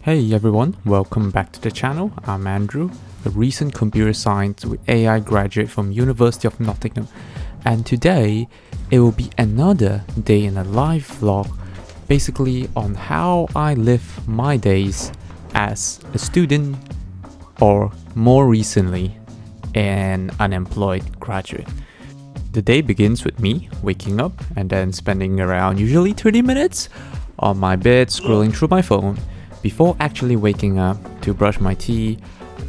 Hey everyone, welcome back to the channel. I'm Andrew, a recent computer science with AI graduate from University of Nottingham, and today it will be another day in a live vlog, basically on how I live my days as a student, or more recently, an unemployed graduate. The day begins with me waking up and then spending around usually 30 minutes on my bed scrolling through my phone before actually waking up to brush my teeth,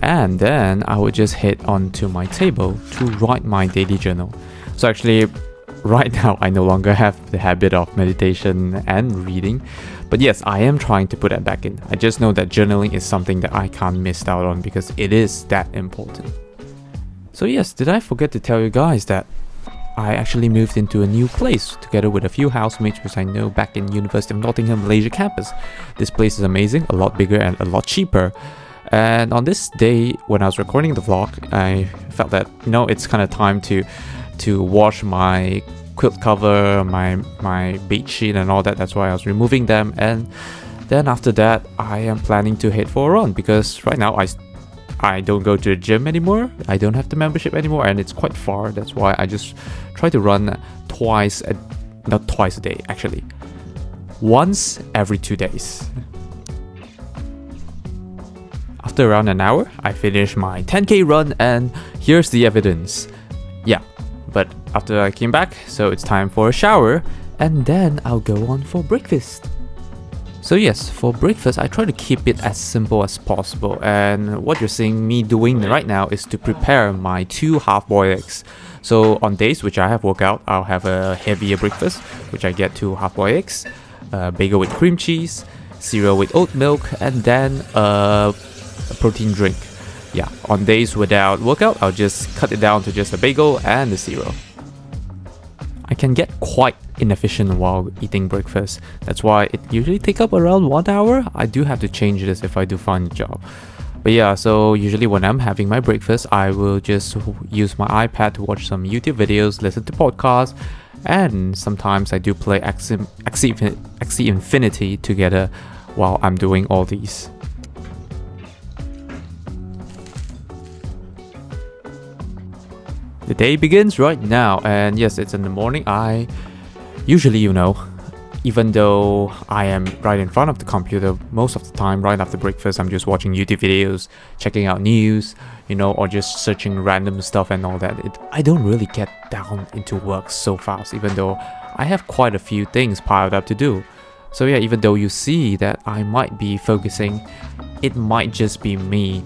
and then I would just head onto my table to write my daily journal. So actually, right now I no longer have the habit of meditation and reading, but yes, I am trying to put that back in. I just know that journaling is something that I can't miss out on because it is that important. So yes, did I forget to tell you guys that I actually moved into a new place together with a few housemates which I know back in University of Nottingham Malaysia campus. This place is amazing, a lot bigger and a lot cheaper. And on this day when I was recording the vlog, I felt that it's kind of time to wash my quilt cover, my bed sheet and all that. That's why I was removing them, and then after that I am planning to head for a run because right now I don't go to the gym anymore. I don't have the membership anymore, and it's quite far. That's why I just try to run not twice a day actually, once every 2 days. After around an hour, I finished my 10k run, and here's the evidence. Yeah, but after I came back, so it's time for a shower, and then I'll go on for breakfast. So yes, for breakfast, I try to keep it as simple as possible, and what you're seeing me doing right now is to prepare my 2 half-boiled eggs. So on days which I have workout, I'll have a heavier breakfast, which I get 2 half-boiled eggs, a bagel with cream cheese, cereal with oat milk, and then a protein drink. Yeah, on days without workout, I'll just cut it down to just a bagel and the cereal. I can get quite inefficient while eating breakfast. That's why it usually takes up around 1 hour. I do have to change this if I do find a job. But yeah, so usually when I'm having my breakfast, I will just use my iPad to watch some YouTube videos, listen to podcasts, and sometimes I do play Axie Infinity together while I'm doing all these. The day begins right now, and yes, it's in the morning. I usually, even though I am right in front of the computer most of the time, right after breakfast, I'm just watching YouTube videos, checking out news, or just searching random stuff and all that. I don't really get down into work so fast, even though I have quite a few things piled up to do. So yeah, even though you see that I might be focusing, it might just be me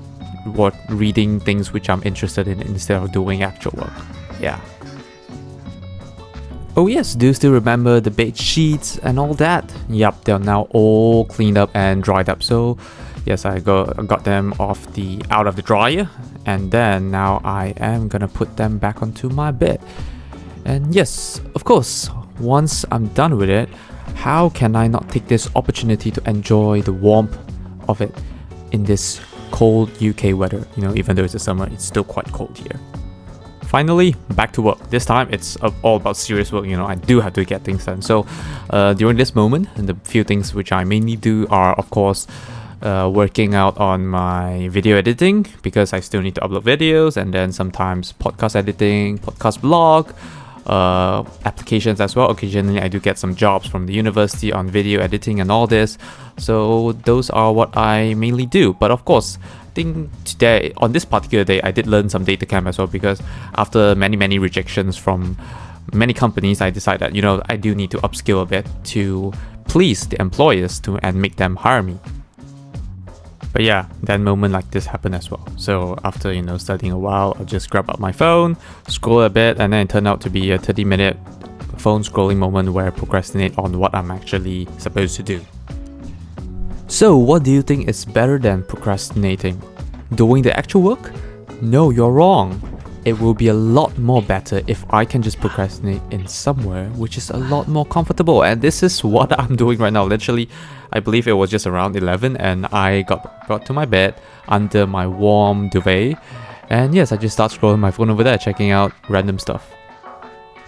reading things which I'm interested in instead of doing actual work. Yeah. Oh yes, do you still remember the bed sheets and all that? Yup, they're now all cleaned up and dried up. So yes, I got them out of the dryer, and then now I am gonna put them back onto my bed. And yes, of course, once I'm done with it, how can I not take this opportunity to enjoy the warmth of it in this cold UK weather? Even though it's the summer, it's still quite cold here. Finally, back to work. This time it's all about serious work. I do have to get things done. So during this moment, the few things which I mainly do are, of course, working out on my video editing, because I still need to upload videos, and then sometimes podcast editing, podcast blog, applications as well. Occasionally I do get some jobs from the university on video editing and all this. So those are what I mainly do. But of course, I think today, on this particular day, I did learn some data cam as well, because after many rejections from many companies, I decided that I do need to upskill a bit to please the employers and make them hire me. But yeah, that moment like this happened as well. So after studying a while, I'll just grab up my phone, scroll a bit, and then it turned out to be a 30-minute phone scrolling moment where I procrastinate on what I'm actually supposed to do. So what do you think is better than procrastinating? Doing the actual work? No, you're wrong. It will be a lot more better if I can just procrastinate in somewhere which is a lot more comfortable. And this is what I'm doing right now. Literally, I believe it was just around 11 and I got brought to my bed under my warm duvet. And yes, I just start scrolling my phone over there, checking out random stuff.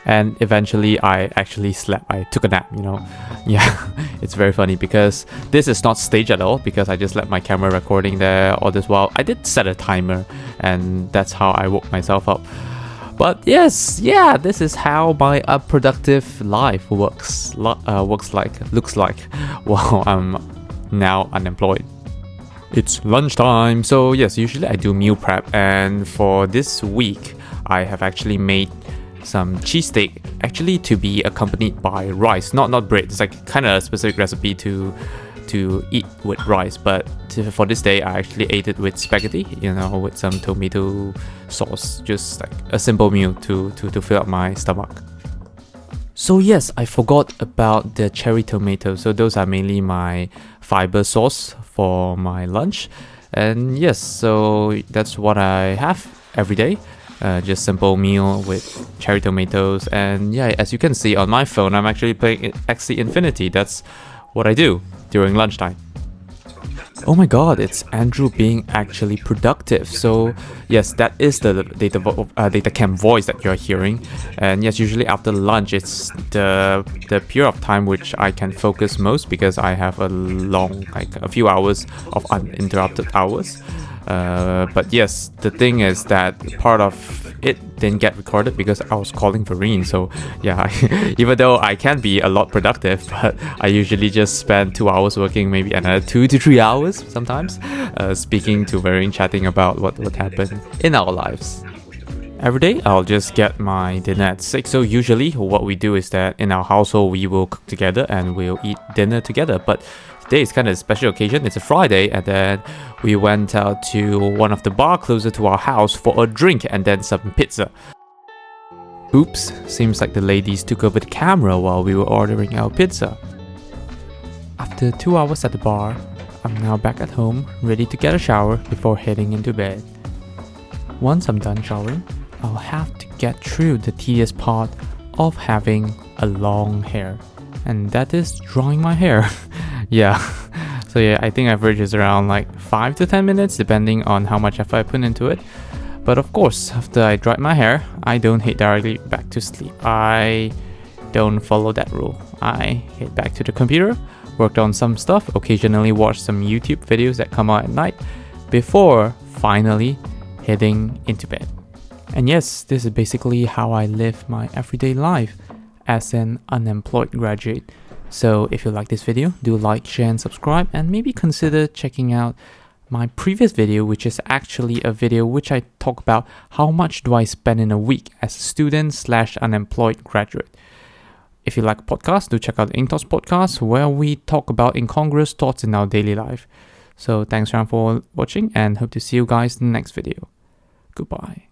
And eventually I actually slept. I took a nap, you know. Yeah, it's very funny because this is not staged at all, because I just left my camera recording there all this while. I did set a timer, and that's how I woke myself up. But yes, yeah, this is how my productive life looks like while I'm now unemployed. It's lunchtime, so yes, usually I do meal prep, and for this week I have actually made some cheesesteak, actually to be accompanied by rice, not bread. It's like kind of a specific recipe to eat with rice, but for this day I actually ate it with spaghetti, you know, with some tomato sauce, just like a simple meal to fill up my stomach. So yes, I forgot about the cherry tomatoes. So those are mainly my fiber source for my lunch. And yes, so that's what I have every day. Just simple meal with cherry tomatoes. And yeah, as you can see on my phone, I'm actually playing Axie Infinity. That's what I do during lunchtime. Oh my god, it's Andrew being actually productive. So yes, that is the data cam voice that you're hearing. And yes, usually after lunch, it's the period of time which I can focus most, because I have a long, like a few hours of uninterrupted hours. But yes, the thing is that part of it didn't get recorded because I was calling Verene. So yeah, even though I can be a lot productive, but I usually just spend 2 hours working, maybe another 2 to 3 hours sometimes, speaking to Verene, chatting about what happened in our lives. Every day, I'll just get my dinner at 6. So usually what we do is that in our household, we will cook together and we'll eat dinner together. But today is kind of a special occasion. It's a Friday, and then we went out to one of the bar closer to our house for a drink and then some pizza. Oops, seems like the ladies took over the camera while we were ordering our pizza. After 2 hours at the bar, I'm now back at home, ready to get a shower before heading into bed. Once I'm done showering, I'll have to get through the tedious part of having a long hair, and that is drying my hair. Yeah, so yeah, I think average is around like 5 to 10 minutes depending on how much effort I put into it. But of course, after I dried my hair, I don't head directly back to sleep. I don't follow that rule. I head back to the computer, worked on some stuff, occasionally watch some YouTube videos that come out at night, before finally heading into bed. And yes, this is basically how I live my everyday life as an unemployed graduate. So if you like this video, do like, share and subscribe, and maybe consider checking out my previous video, which is actually a video which I talk about how much do I spend in a week as a student/unemployed graduate. If you like podcasts, do check out the Inkthoughts podcast, where we talk about incongruous thoughts in our daily life. So thanks around for watching, and hope to see you guys in the next video. Goodbye.